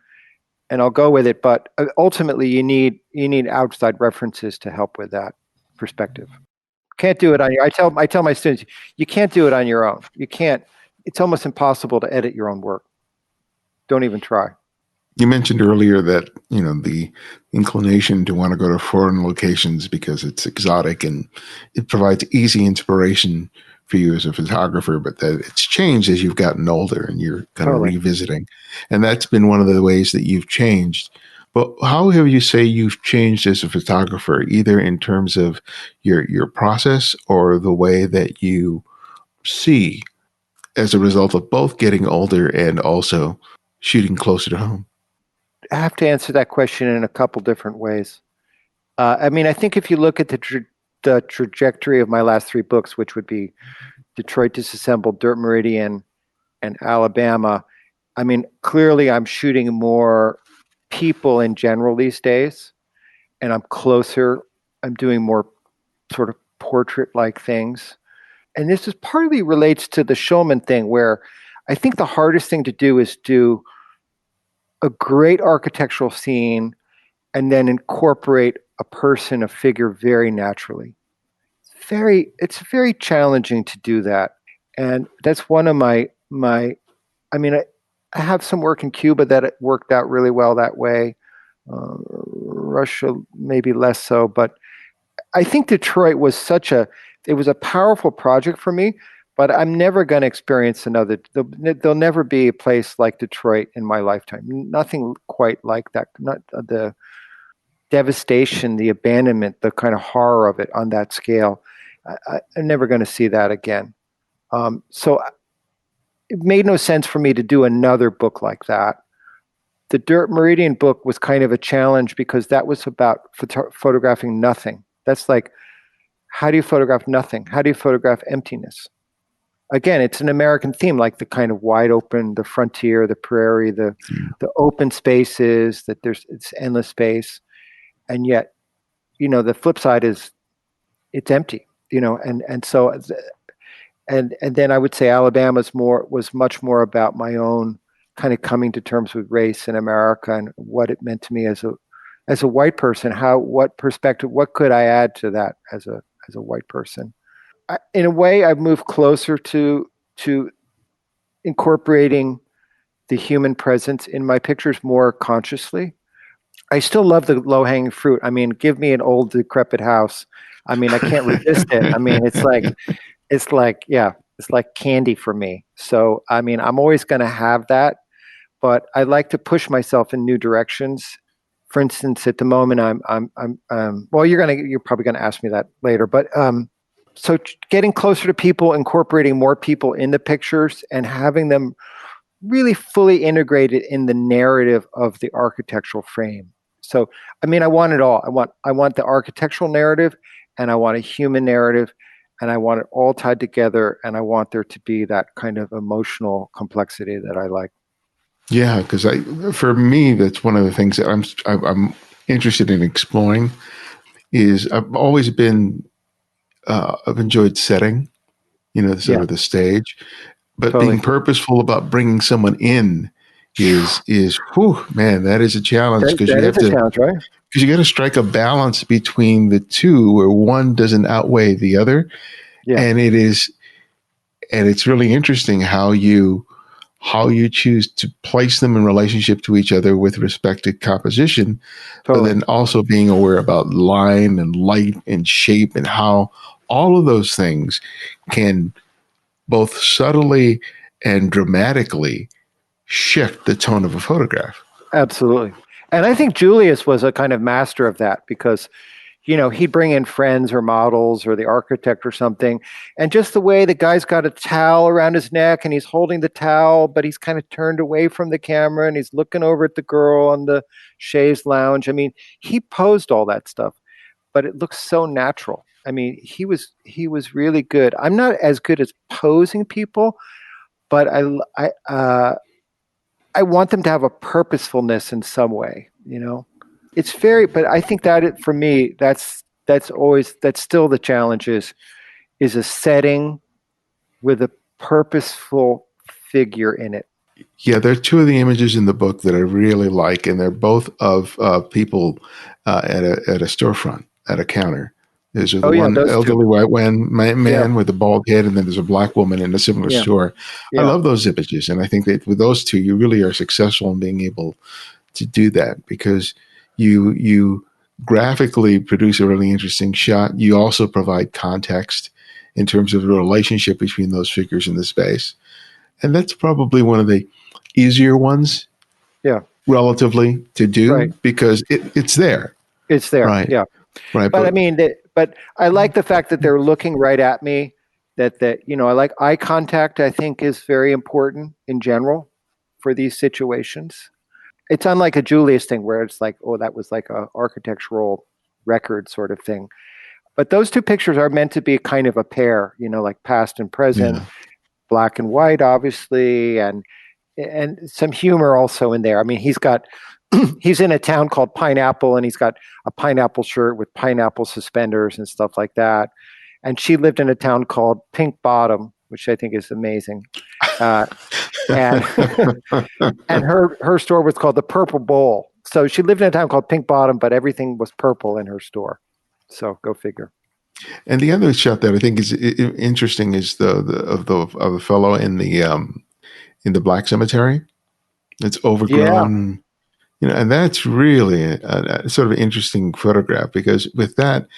S2: and I'll go with it, but ultimately you need outside references to help with that perspective. Can't do it on your. I tell my students, you can't do it on your own. You can't. It's almost impossible to edit your own work. Don't even try.
S1: You mentioned earlier that the inclination to want to go to foreign locations because it's exotic and it provides easy inspiration for you as a photographer, but that it's changed as you've gotten older and you're kind of revisiting. And that's been one of the ways that you've changed. But how have you say you've changed as a photographer, either in terms of your process or the way that you see as a result of both getting older and also shooting closer to home?
S2: I have to answer that question in a couple different ways. I mean, I think if you look at the trajectory of my last three books, which would be Detroit Disassembled, Dirt Meridian, and Alabama, I mean, clearly I'm shooting more people in general these days, and I'm closer. I'm doing more sort of portrait-like things. And this is partly relates to the showman thing, where I think the hardest thing to do is do a great architectural scene and then incorporate a person, a figure very naturally. It's very challenging to do that. And that's one of I mean, I have some work in Cuba that it worked out really well that way. Russia, maybe less so, but I think Detroit was it was a powerful project for me, but I'm never going to experience there'll never be a place like Detroit in my lifetime. Nothing quite like that. Not the devastation, the abandonment, the kind of horror of it on that scale. I'm never going to see that again. So it made no sense for me to do another book like that. The Dirt Meridian book was kind of a challenge because that was about photographing nothing. That's like, how do you photograph nothing? How do you photograph emptiness? Again, it's an American theme, like the kind of wide open, the frontier, the prairie, the open spaces, it's endless space. And yet, the flip side is it's empty, and so, and then I would say Alabama was much more about my own kind of coming to terms with race in America and what it meant to me as a white person. What perspective, what could I add to that as a white person? In a way, I've moved closer to incorporating the human presence in my pictures more consciously. I still love the low-hanging fruit. I mean, give me an old decrepit house. I mean, I can't resist it. I mean, it's like candy for me. So, I mean, I'm always going to have that, but I like to push myself in new directions. For instance, at the moment, well, you're probably going to ask me that later, but so getting closer to people, incorporating more people in the pictures, and having them really fully integrated in the narrative of the architectural frame. So, I mean, I want it all. I want the architectural narrative, and I want a human narrative, and I want it all tied together, and I want there to be that kind of emotional complexity that I like.
S1: Yeah, because for me, that's one of the things that I'm interested in exploring. Is I've always been I've enjoyed setting, sort of the stage, but
S2: Totally.
S1: being purposeful about bringing someone in is whew, man, that is a challenge because you have to,
S2: challenge, right?
S1: Because you got to strike a balance between the two where one doesn't outweigh the other.
S2: Yeah.
S1: And it's really interesting how you choose to place them in relationship to each other with respect to composition,
S2: Totally.
S1: but then also being aware about line and light and shape and how all of those things can both subtly and dramatically shift the tone of a photograph.
S2: Absolutely. And I think Julius was a kind of master of that because, he'd bring in friends or models or the architect or something. And just the way the guy's got a towel around his neck and he's holding the towel, but he's kind of turned away from the camera and he's looking over at the girl on the chaise lounge. I mean, he posed all that stuff, but it looks so natural. I mean, he was really good. I'm not as good as posing people, but I want them to have a purposefulness in some way, It's but I think that for me, that's still the challenge is a setting with a purposeful figure in it.
S1: Yeah, there are two of the images in the book that I really like, and they're both of people at a storefront, at a counter. There's the one elderly white man with a bald head, and then there's a black woman in a similar store. Yeah. I love those images, and I think that with those two, you really are successful in being able to do that because you graphically produce a really interesting shot. You also provide context in terms of the relationship between those figures in the space. And that's probably one of the easier ones.
S2: Yeah.
S1: relatively to do
S2: Right.
S1: because it's there.
S2: It's there.
S1: Right.
S2: Yeah.
S1: Right.
S2: But I mean, but I like the fact that they're looking right at me. I like eye contact. I think is very important in general for these situations. It's unlike a Julius thing where it's like, oh, that was like a architectural record sort of thing. But those two pictures are meant to be kind of a pair, like past and present,
S1: Yeah.
S2: black and white, obviously, and some humor also in there. I mean, he's in a town called Pineapple, and he's got a pineapple shirt with pineapple suspenders and stuff like that. And she lived in a town called Pink Bottom, which I think is amazing. Uh, and and her store was called the Purple Bowl. So she lived in a town called Pink Bottom, but everything was purple in her store. So go figure.
S1: And the other shot that I think is interesting is the fellow in the black cemetery. It's
S2: Yeah,
S1: overgrown, and that's really a sort of interesting photograph because with that,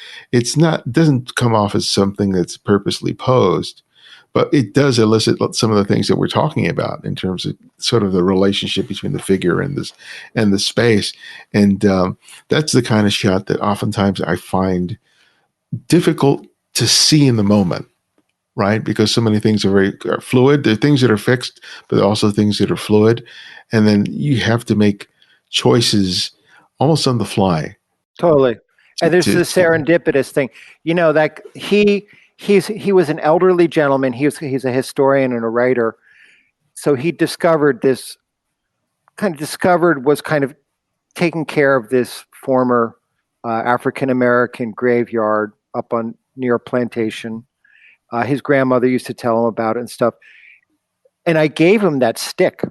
S1: doesn't come off as something that's purposely posed, but it does elicit some of the things that we're talking about in terms of sort of the relationship between the figure and the space, and that's the kind of shot that oftentimes I find difficult to see in the moment, right? Because so many things are fluid. There are things that are fixed, but there are also things that are fluid. And then you have to make choices almost on the fly.
S2: totally. And there's the
S1: To
S2: serendipitous thing, that he was an elderly gentleman. He's a historian and a writer. So he was kind of taking care of this former African American graveyard up on near a plantation. His grandmother used to tell him about it and stuff. And I gave him that stick,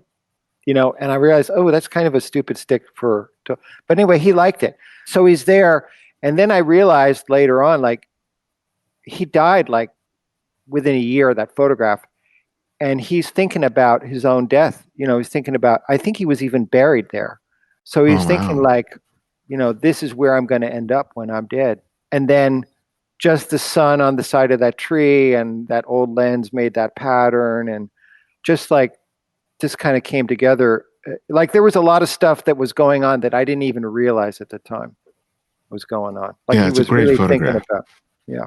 S2: and I realized, oh, that's kind of a stupid stick but anyway, he liked it. So he's there. And then I realized later on, like, he died like within a year of that photograph. And he's thinking about his own death. He's thinking about, I think he was even buried there. So he's
S1: oh
S2: thinking
S1: wow,
S2: like, this is where I'm going to end up when I'm dead. And then just the sun on the side of that tree and that old lens made that pattern. And just like, this kind of came together. Like there was a lot of stuff that was going on that I didn't even realize at the time was going on. Like
S1: yeah,
S2: he
S1: it's a
S2: was
S1: great
S2: really thinking
S1: photograph.
S2: about, yeah.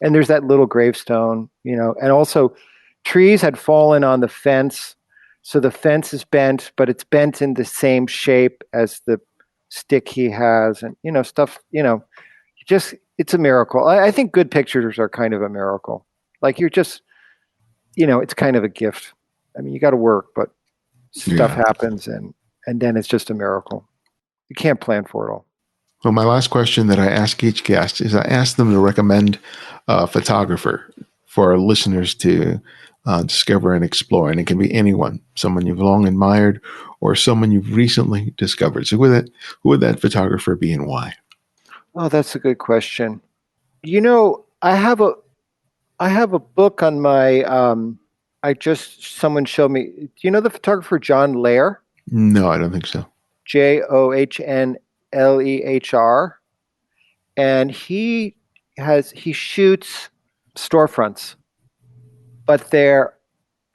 S2: And there's that little gravestone, and also trees had fallen on the fence. So the fence is bent, but it's bent in the same shape as the stick he has. And, stuff, just, it's a miracle. I think good pictures are kind of a miracle. Like you're just, it's kind of a gift. I mean, you got to work, but stuff
S1: Yeah.
S2: happens and then it's just a miracle. You can't plan for it all.
S1: Well, my last question that I ask each guest is I ask them to recommend a photographer for our listeners to discover and explore. And it can be anyone, someone you've long admired or someone you've recently discovered. So who would that photographer be and why?
S2: Oh, that's a good question. I have a book on my someone showed me. Do you know the photographer John Lahr?
S1: No, I don't think so.
S2: Johnlehr. And he shoots storefronts, but they're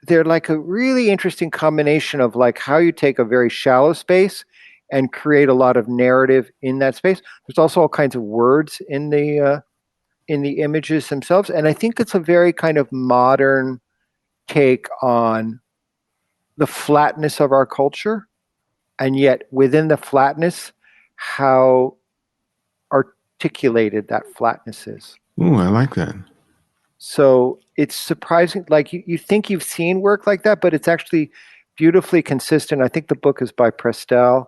S2: like a really interesting combination of like how you take a very shallow space and create a lot of narrative in that space. There's also all kinds of words in the images themselves, and I think it's a very kind of modern take on the flatness of our culture, and yet within the flatness, how articulated that flatness is.
S1: Ooh, I like that.
S2: So it's surprising. Like you think you've seen work like that, but it's actually beautifully consistent. I think the book is by Prestel.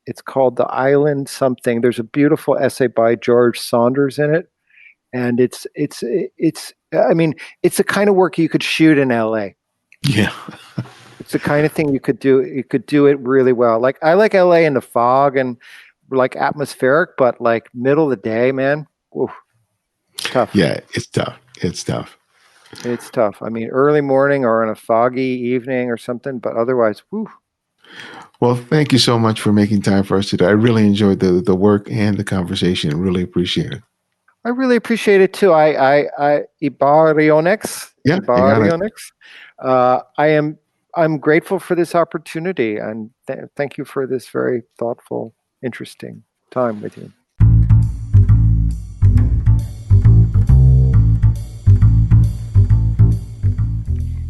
S2: It's called The Island Something. There's a beautiful essay by George Saunders in it. And it's I mean, it's the kind of work you could shoot in LA.
S1: Yeah.
S2: It's the kind of thing you could do. You could do it really well. Like I like LA in the fog and like atmospheric, but like middle of the day, man, oof, tough.
S1: Yeah, it's tough. It's tough.
S2: It's tough. I mean, early morning or on a foggy evening or something, but otherwise, whew.
S1: Well, thank you so much for making time for us today. I really enjoyed the work and the conversation. Really appreciate it.
S2: I really appreciate it too. I Ibarionex.
S1: Yeah, you got it.
S2: I am. I'm grateful for this opportunity, and thank you for this very thoughtful, interesting time with you.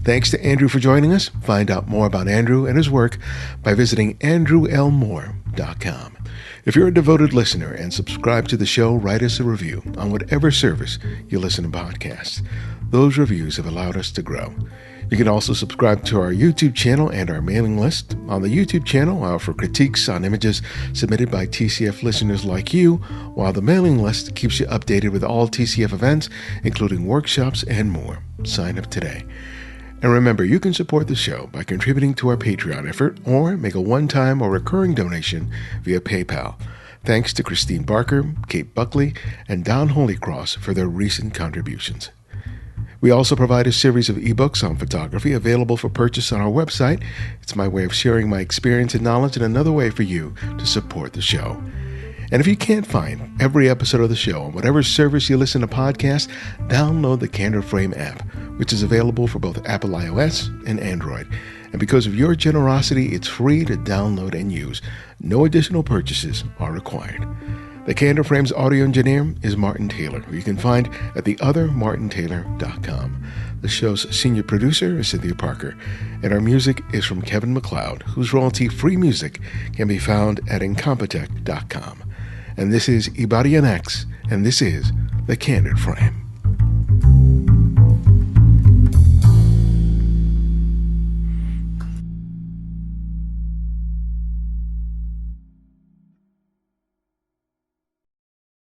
S1: Thanks to Andrew for joining us. Find out more about Andrew and his work by visiting andrewlmoore.com. If you're a devoted listener and subscribe to the show, write us a review on whatever service you listen to podcasts. Those reviews have allowed us to grow. You can also subscribe to our YouTube channel and our mailing list. On the YouTube channel, I offer critiques on images submitted by TCF listeners like you, while the mailing list keeps you updated with all TCF events, including workshops and more. Sign up today. And remember, you can support the show by contributing to our Patreon effort or make a one-time or recurring donation via PayPal. Thanks to Christine Barker, Kate Buckley, and Don Holycross for their recent contributions. We also provide a series of ebooks on photography available for purchase on our website. It's my way of sharing my experience and knowledge and another way for you to support the show. And if you can't find every episode of the show on whatever service you listen to podcasts, download the Candid Frame app, which is available for both Apple iOS and Android. And because of your generosity, it's free to download and use. No additional purchases are required. The Candid Frame's audio engineer is Martin Taylor, who you can find at theothermartintaylor.com. The show's senior producer is Cynthia Parker, and our music is from Kevin MacLeod, whose royalty-free music can be found at incompetech.com. And this is Ibadian X, and this is The Candid Frame.